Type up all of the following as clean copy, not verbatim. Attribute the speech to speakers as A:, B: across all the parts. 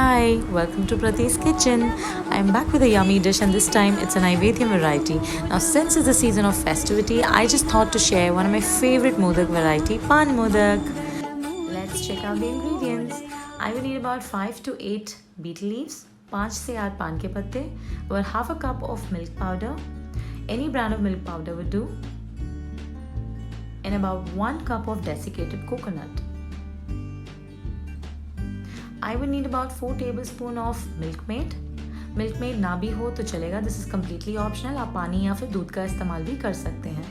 A: Hi, welcome to Prati's Kitchen. I'm back with a yummy dish, and this time it's an Ayvedhian variety. Now, since it's the season of festivity, I just thought to share one of my favorite modak variety, Pan Modak. Let's check out the ingredients. I will need about 5 to 8 betel leaves, 5 से 8 पान के पत्ते, about half a cup of milk powder. Any brand of milk powder would do. And about 1 cup of desiccated coconut. I will need about 4 tablespoons of Milkmaid. Milkmaid ना भी हो तो चलेगा. This is completely optional. आप पानी या फिर दूध का इस्तेमाल भी कर सकते हैं.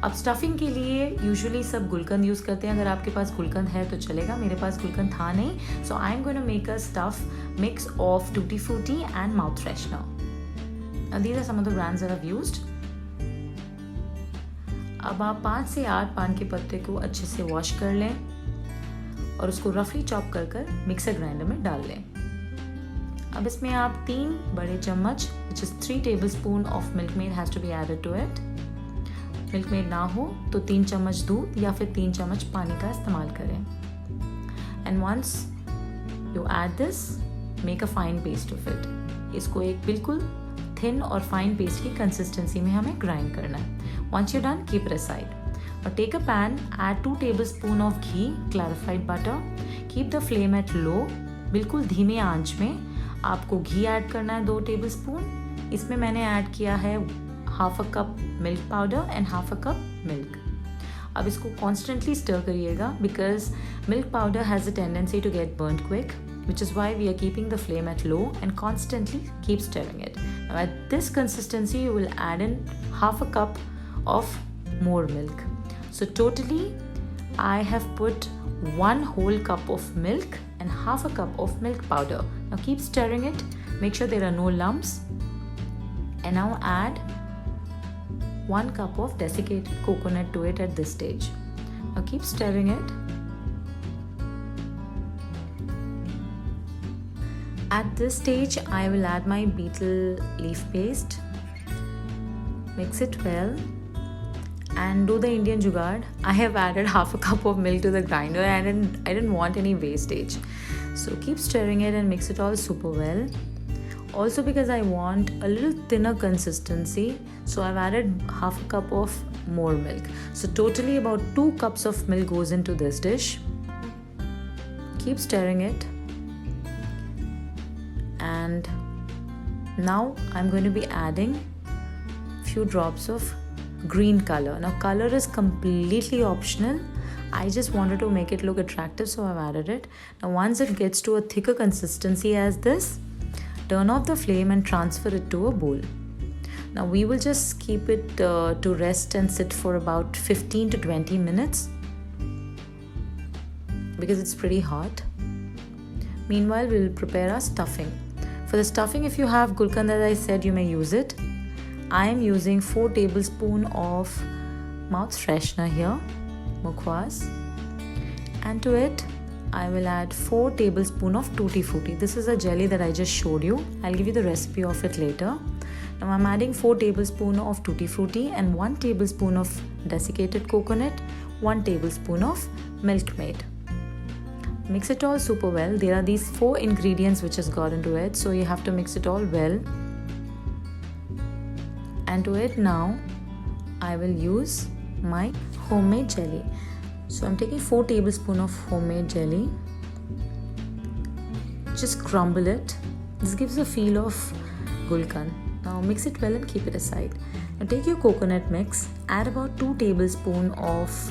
A: अब स्टफिंग के लिए यूजुअली सब गुलकंद यूज़ करते हैं. अगर आपके पास गुलकंद है तो चलेगा. मेरे पास गुलकंद था नहीं. So I'm going to make a stuff mix of Tutti Frutti and mouth freshener. Now these are some of the brands that I've used. अब आप 5 से 8 पान के पत्ते को अच्छे से वॉश कर लें और उसको रफली चॉप कर कर मिक्सर ग्राइंडर में डाल लें. अब इसमें आप 3 बड़े चम्मच which is 3 tablespoons of milkmaid has to be added to it. Milkmaid ना हो तो 3 चम्मच दूध या फिर 3 चम्मच पानी का इस्तेमाल करें. And once you add this make a fine paste of it. इसको एक बिल्कुल थिन और फाइन पेस्ट की कंसिस्टेंसी में हमें ग्राइंड करना है. Once you done keep it aside. Or take a pan, add 2 tablespoons of ghee, clarified butter. Keep the flame at low. बिल्कुल धीमे आंच में आपको घी ऐड करना है 2 tablespoon. इसमें मैंने ऐड किया है half a cup milk powder and half a cup milk. अब इसको constantly stir करिएगा because milk powder has a tendency to get burnt quick, which is why we are keeping the flame at low and constantly keep stirring it. Now at this consistency you will add in half a cup of more milk. So totally I have put 1 whole cup of milk and half a cup of milk powder. Now keep stirring it. Make sure there are no lumps. And now add 1 cup of desiccated coconut to it at this stage. Now keep stirring it. At this stage I will add my betel leaf paste. Mix it well. And do the Indian jugaad. I have added half a cup of milk to the grinder and I didn't want any wastage. So keep stirring it and mix it all super well. Also because I want a little thinner consistency, so I've added half a cup of more milk. So totally about 2 cups of milk goes into this dish. Keep stirring it. And now I'm going to be adding few drops of green color. Now color is completely optional. I just wanted to make it look attractive, so I've added it. Now once it gets to a thicker consistency as this, turn off the flame and transfer it to a bowl. Now we will just keep it to rest and sit for about 15 to 20 minutes because it's pretty hot. Meanwhile, we'll prepare our stuffing. For the stuffing, if you have gulkand, as I said, you may use it. I am using 4 tablespoons of mouth freshener here, Mukhwas, and to it I will add 4 tablespoons of Tutti Frutti. This is a jelly that I just showed you. I'll give you the recipe of it later. Now I'm adding 4 tablespoons of Tutti Frutti and 1 tablespoon of desiccated coconut, 1 tablespoon of Milkmaid. Mix it all super well. There are these 4 ingredients which has got into it, so you have to mix it all well. And to it now I will use my homemade jelly. So I'm taking 4 tablespoons of homemade jelly. Just crumble it. This gives a feel of gulkand. Now mix it well and keep it aside. Now take your coconut mix, add about 2 tablespoons of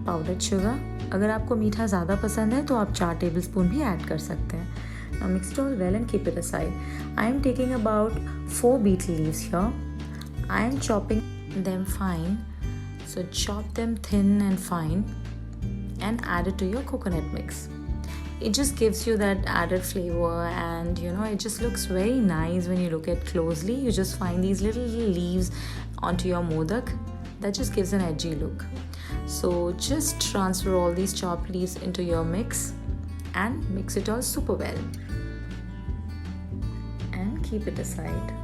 A: powdered sugar. अगर आपको मीठा ज़्यादा पसंद है तो आप 4 tablespoons भी add कर सकते हैं. Now mix it all well and keep it aside. I am taking about 4 betel leaves here. I am chopping them fine, so chop them thin and fine and add it to your coconut mix. It just gives you that added flavor and it just looks very nice when you look at closely. You just find these little leaves onto your modak. That just gives an edgy look. So just transfer all these chopped leaves into your mix and mix it all super well and keep it aside.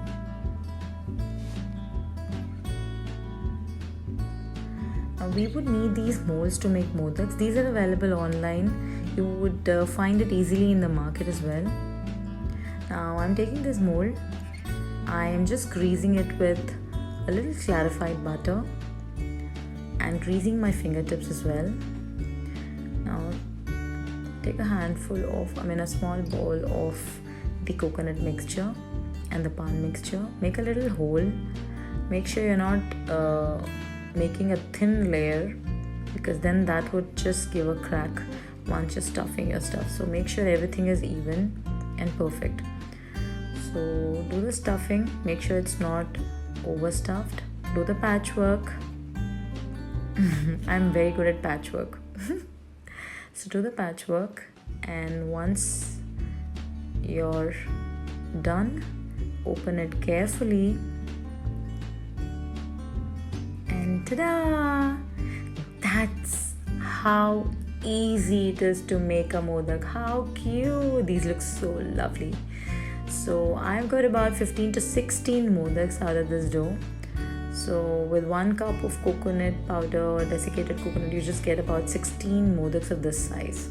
A: We would need these molds to make modaks. These are available online. You would find it easily in the market as well. Now I'm taking this mold. I am just greasing it with a little clarified butter and greasing my fingertips as well. Now take a small bowl of the coconut mixture and the pan mixture. Make a little hole. Make sure you're not making a thin layer, because then that would just give a crack once you're stuffing your stuff. So make sure everything is even and perfect. So do the stuffing, make sure it's not overstuffed. Do the patchwork. I'm very good at patchwork. So do the patchwork, and once you're done, open it carefully, and ta-da! That's how easy it is to make a modak. How cute! These look so lovely. So I've got about 15 to 16 modaks out of this dough. So with 1 cup of coconut powder or desiccated coconut, you just get about 16 modaks of this size.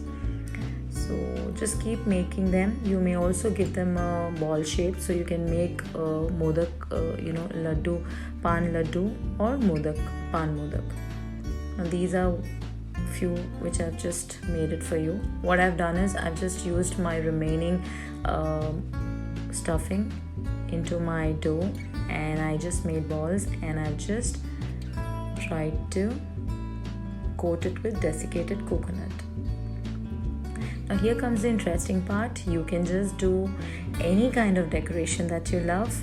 A: So just keep making them. You may also give them a ball shape, so you can make a modak, laddu, pan laddu, or modak, pan modak. Now these are few which I've just made it for you. What I've done is I've just used my remaining stuffing into my dough, and I just made balls, and I've just tried to coat it with desiccated coconut. Now here comes the interesting part. You can just do any kind of decoration that you love.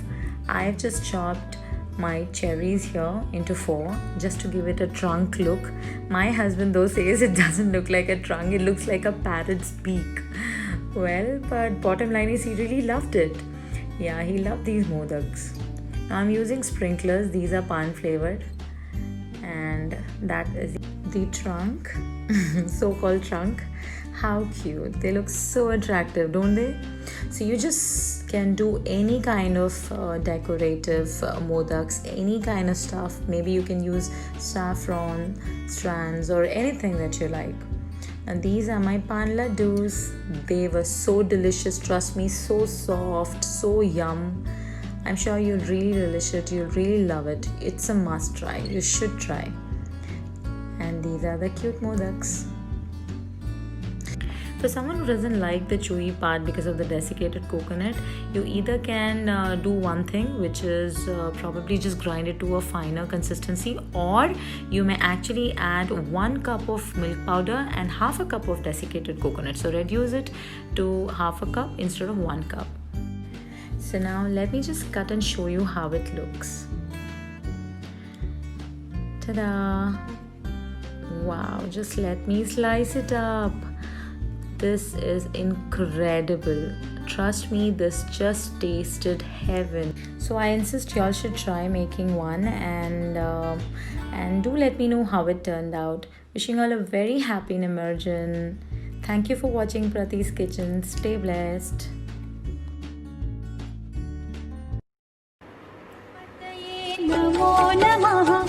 A: I've just chopped my cherries here into 4 just to give it a trunk look. My husband though says it doesn't look like a trunk, it looks like a parrot's beak. Well, but bottom line is he really loved it. Yeah, he loved these modaks. Now I'm using sprinklers. These are pan flavored, and that is the trunk. So-called trunk. How cute. They look so attractive, don't they? So you just can do any kind of decorative modaks, any kind of stuff. Maybe you can use saffron strands or anything that you like. And these are my pan laddus. They were so delicious, trust me, so soft, so yum. I'm sure you'll really relish it, you'll really love it. It's a must try, you should try. And these are the cute modaks. For someone who doesn't like the chewy part because of the desiccated coconut, you either can do one thing, which is probably just grind it to a finer consistency, or you may actually add 1 cup of milk powder and half a cup of desiccated coconut. So reduce it to half a cup instead of 1 cup. So now let me just cut and show you how it looks. Ta-da! Wow, just let me slice it up. This is incredible. Trust me, this just tasted heaven. So I insist y'all should try making one, and do let me know how it turned out. Wishing all a very happy Nimmerjan. Thank you for watching Prati's Kitchen. Stay blessed.
B: नमो नमः